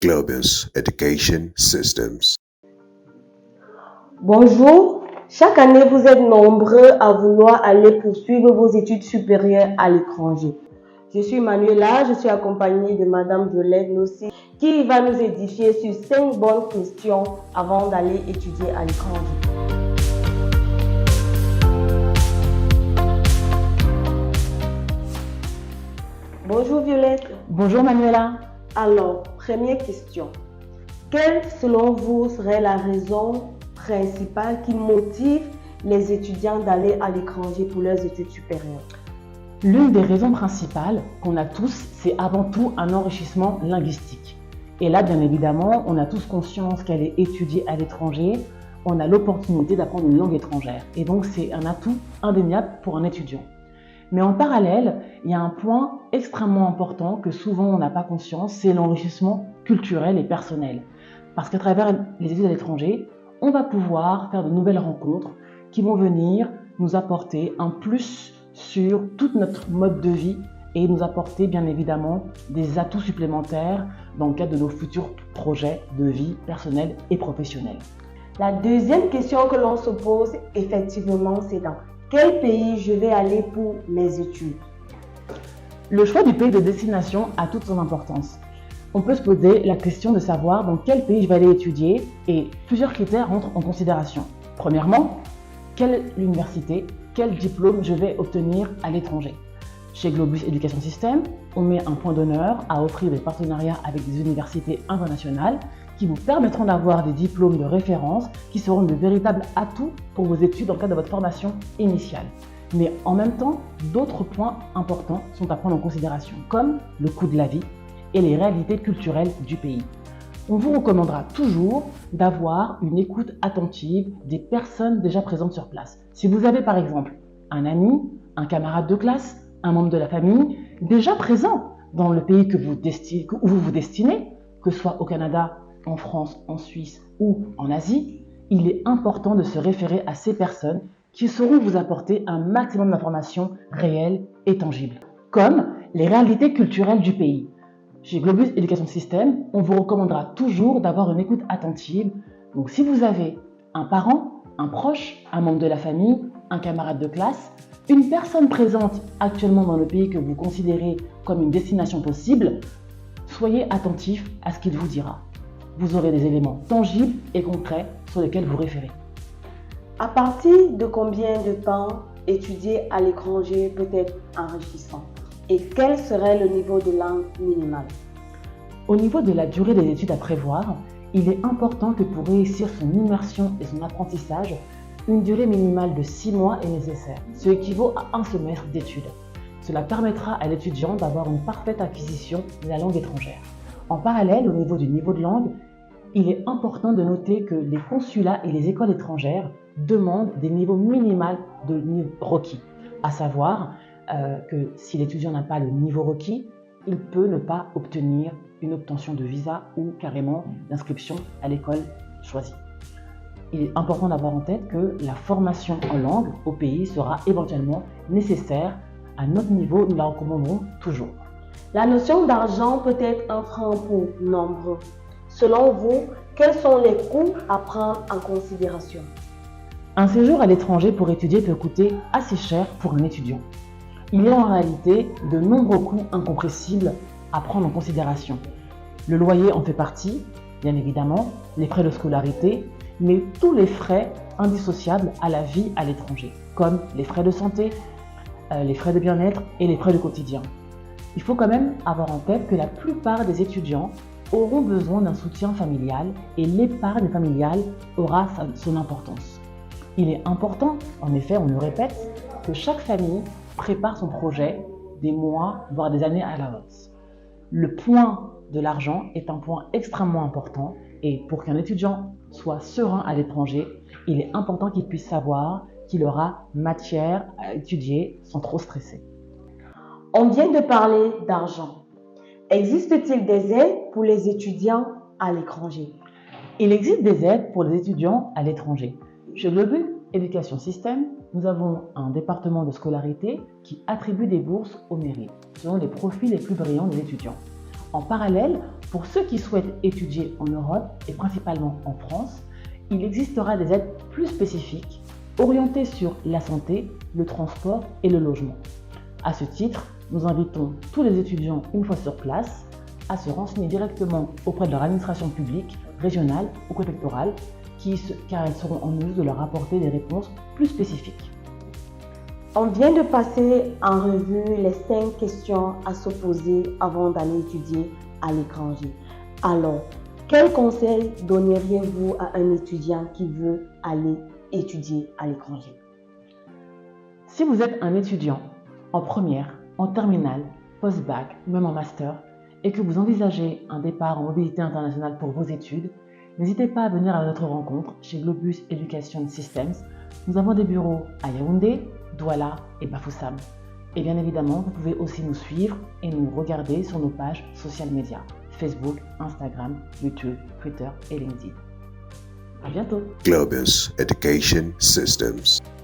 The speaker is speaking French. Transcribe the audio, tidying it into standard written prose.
Globus Education Systems. Bonjour, chaque année vous êtes nombreux à vouloir aller poursuivre vos études supérieures à l'étranger. Je suis Manuela, je suis accompagnée de Madame Violette Nossi qui va nous édifier sur 5 bonnes questions avant d'aller étudier à l'étranger. Bonjour Violette. Bonjour Manuela. Alors, première question. Quelle, selon vous, serait la raison principale qui motive les étudiants d'aller à l'étranger pour leurs études supérieures? L'une des raisons principales qu'on a tous, c'est avant tout un enrichissement linguistique. Et là, bien évidemment, on a tous conscience qu'aller étudier à l'étranger, on a l'opportunité d'apprendre une langue étrangère. Et donc, c'est un atout indéniable pour un étudiant. Mais en parallèle, il y a un point extrêmement important que souvent on n'a pas conscience, c'est l'enrichissement culturel et personnel. Parce qu'à travers les études à l'étranger, on va pouvoir faire de nouvelles rencontres qui vont venir nous apporter un plus sur tout notre mode de vie et nous apporter bien évidemment des atouts supplémentaires dans le cadre de nos futurs projets de vie personnelle et professionnelle. La deuxième question que l'on se pose effectivement, c'est dans quel pays je vais aller pour mes études? Le choix du pays de destination a toute son importance. On peut se poser la question de savoir dans quel pays je vais aller étudier et plusieurs critères rentrent en considération. Premièrement, quelle université, quel diplôme je vais obtenir à l'étranger. Chez Globus Education System, on met un point d'honneur à offrir des partenariats avec des universités internationales qui vous permettront d'avoir des diplômes de référence qui seront de véritables atouts pour vos études dans le cadre de votre formation initiale. Mais en même temps, d'autres points importants sont à prendre en considération, comme le coût de la vie et les réalités culturelles du pays. On vous recommandera toujours d'avoir une écoute attentive des personnes déjà présentes sur place. Si vous avez par exemple un ami, un camarade de classe, un membre de la famille déjà présent dans le pays où vous vous destinez, que ce soit au Canada, en France, en Suisse ou en Asie, il est important de se référer à ces personnes qui sauront vous apporter un maximum d'informations réelles et tangibles, comme les réalités culturelles du pays. Chez Globus Education System, on vous recommandera toujours d'avoir une écoute attentive. Donc si vous avez un parent, un proche, un membre de la famille, un camarade de classe, une personne présente actuellement dans le pays que vous considérez comme une destination possible, soyez attentif à ce qu'il vous dira. Vous aurez des éléments tangibles et concrets sur lesquels vous référez. À partir de combien de temps étudier à l'étranger peut être enrichissant? Et quel serait le niveau de langue minimal? Au niveau de la durée des études à prévoir, il est important que pour réussir son immersion et son apprentissage, une durée minimale de 6 mois est nécessaire, ce équivaut à un semestre d'études. Cela permettra à l'étudiant d'avoir une parfaite acquisition de la langue étrangère. En parallèle, au niveau du niveau de langue, il est important de noter que les consulats et les écoles étrangères demandent des niveaux minimaux de niveau requis, à savoir que si l'étudiant n'a pas le niveau requis, il peut ne pas obtenir une obtention de visa ou carrément l'inscription à l'école choisie. Il est important d'avoir en tête que la formation en langue au pays sera éventuellement nécessaire. À notre niveau, nous la recommandons toujours. La notion d'argent peut être un frein pour nombreux. Selon vous, quels sont les coûts à prendre en considération? Un séjour à l'étranger pour étudier peut coûter assez cher pour un étudiant. Il y a en réalité de nombreux coûts incompressibles à prendre en considération. Le loyer en fait partie, bien évidemment, les frais de scolarité, mais tous les frais indissociables à la vie à l'étranger, comme les frais de santé, les frais de bien-être et les frais de quotidien. Il faut quand même avoir en tête que la plupart des étudiants auront besoin d'un soutien familial et l'épargne familiale aura son importance. Il est important, en effet, on le répète, que chaque famille prépare son projet des mois, voire des années à l'avance. Le point de l'argent est un point extrêmement important et pour qu'un étudiant soit serein à l'étranger, il est important qu'il puisse savoir qu'il aura matière à étudier sans trop stresser. On vient de parler d'argent. Existe-t-il des aides pour les étudiants à l'étranger? Il existe des aides pour les étudiants à l'étranger. Chez Globus Education System, nous avons un département de scolarité qui attribue des bourses au mérite, selon les profils les plus brillants des étudiants. En parallèle, pour ceux qui souhaitent étudier en Europe et principalement en France, il existera des aides plus spécifiques orientées sur la santé, le transport et le logement. À ce titre, nous invitons tous les étudiants, une fois sur place, à se renseigner directement auprès de leur administration publique, régionale ou préfectorale, car elles seront en mesure de leur apporter des réponses plus spécifiques. On vient de passer en revue les 5 questions à se poser avant d'aller étudier à l'étranger. Alors, quels conseils donneriez-vous à un étudiant qui veut aller étudier à l'étranger? Si vous êtes un étudiant en première, en terminale, post-bac ou même en master, et que vous envisagez un départ en mobilité internationale pour vos études, n'hésitez pas à venir à notre rencontre chez Globus Education Systems. Nous avons des bureaux à Yaoundé, Douala et Bafoussam. Et bien évidemment, vous pouvez aussi nous suivre et nous regarder sur nos pages social media, Facebook, Instagram, YouTube, Twitter et LinkedIn. À bientôt. Globus Education Systems.